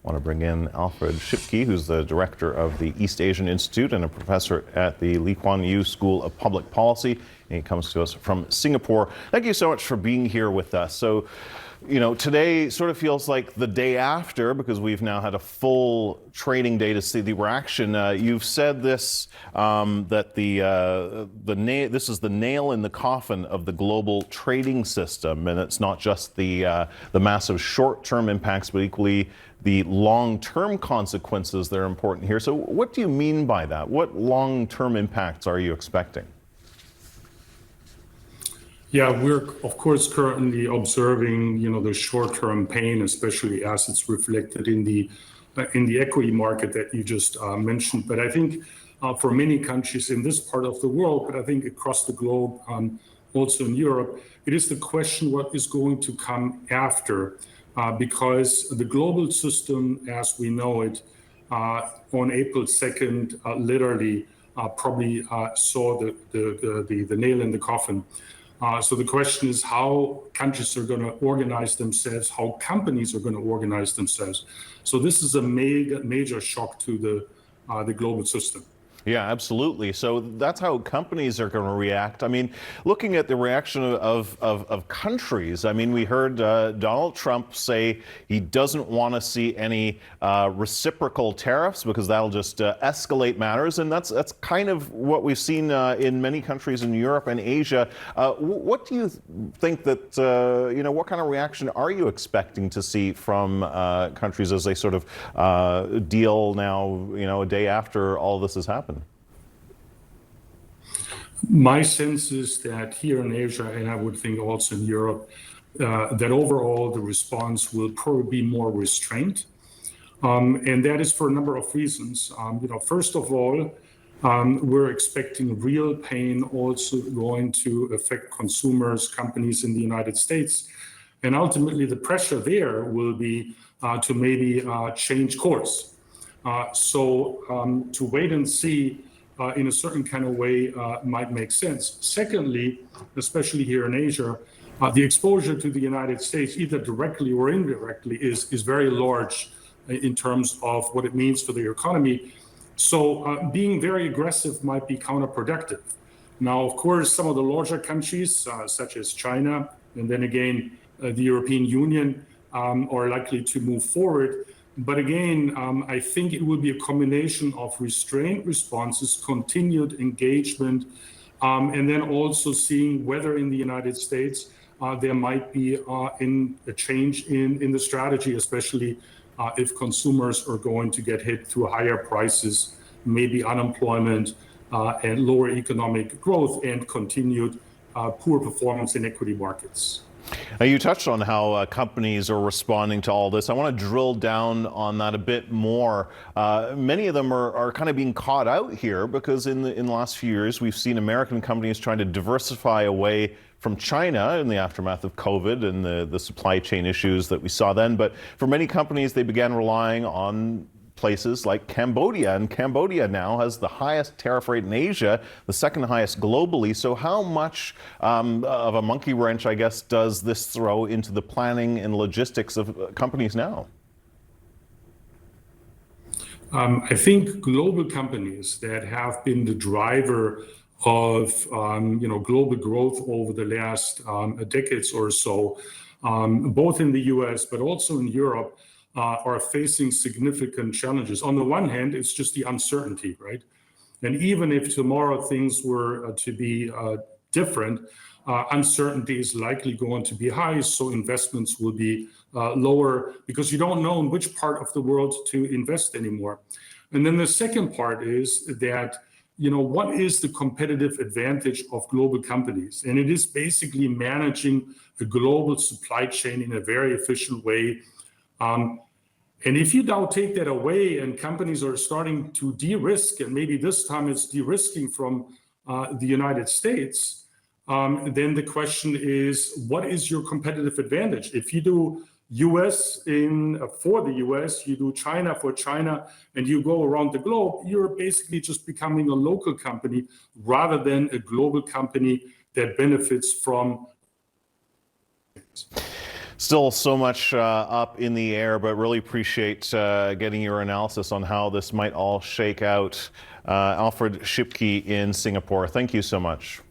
I want to bring in Alfred Schipke, who's the director of the East Asian Institute and a professor at the Lee Kuan Yew School of Public Policy. And he comes to us from Singapore. Thank you so much for being here with us. So, you know, today sort of feels like the day after, because we've now had a full trading day to see the reaction. You've said this, that this is the nail in the coffin of the global trading system, and it's not just the massive short-term impacts, but equally the long-term consequences that are important here. So what do you mean by that? What long-term impacts are you expecting? Yeah, we're of course currently observing, the short-term pain, especially as it's reflected in the equity market that you just mentioned. But I think for many countries in this part of the world, but I think across the globe, also in Europe, it is the question what is going to come after, because the global system, as we know it, on April 2nd, literally probably saw the nail in the coffin. So the question is how countries are going to organize themselves, how companies are going to organize themselves. So this is a major shock to the global system. Yeah, absolutely. So that's how companies are going to react. I mean, looking at the reaction of countries, I mean, we heard Donald Trump say he doesn't want to see any reciprocal tariffs because that'll just escalate matters. And that's kind of what we've seen in many countries in Europe and Asia. What do you think that, what kind of reaction are you expecting to see from countries as they sort of deal now, a day after all this has happened? My sense is that here in Asia, and I would think also in Europe, that overall the response will probably be more restrained. And that is for a number of reasons. First of all, we're expecting real pain also going to affect consumers, companies in the United States. And ultimately, the pressure there will be to maybe change course. So to wait and see in a certain kind of way might make sense. Secondly, especially here in Asia, the exposure to the United States, either directly or indirectly, is very large in terms of what it means for the economy. So being very aggressive might be counterproductive. Now, of course, some of the larger countries, such as China, and then again, the European Union, are likely to move forward. But again, I think it will be a combination of restrained responses, continued engagement, and then also seeing whether in the United States there might be a change in the strategy, especially if consumers are going to get hit through higher prices, maybe unemployment and lower economic growth and continued poor performance in equity markets. Now, you touched on how companies are responding to all this. I want to drill down on that a bit more. Many of them are kind of being caught out here because in the last few years, we've seen American companies trying to diversify away from China in the aftermath of COVID and the supply chain issues that we saw then. But for many companies, they began relying on places like Cambodia, and Cambodia now has the highest tariff rate in Asia, the second highest globally. So how much of a monkey wrench, I guess, does this throw into the planning and logistics of companies now? I think global companies that have been the driver of global growth over the last decades or so, both in the US but also in Europe, are facing significant challenges. On the one hand, it's just the uncertainty, right? And even if tomorrow things were to be different, uncertainty is likely going to be high, so investments will be lower because you don't know in which part of the world to invest anymore. And then the second part is that, what is the competitive advantage of global companies? And it is basically managing the global supply chain in a very efficient way. And if you now take that away and companies are starting to de-risk, and maybe this time it's de-risking from the United States, then the question is, what is your competitive advantage? If you do US for the US, you do China for China, and you go around the globe, you're basically just becoming a local company rather than a global company that benefits from. Still so much up in the air, but really appreciate getting your analysis on how this might all shake out. Alfred Schipke in Singapore, thank you so much.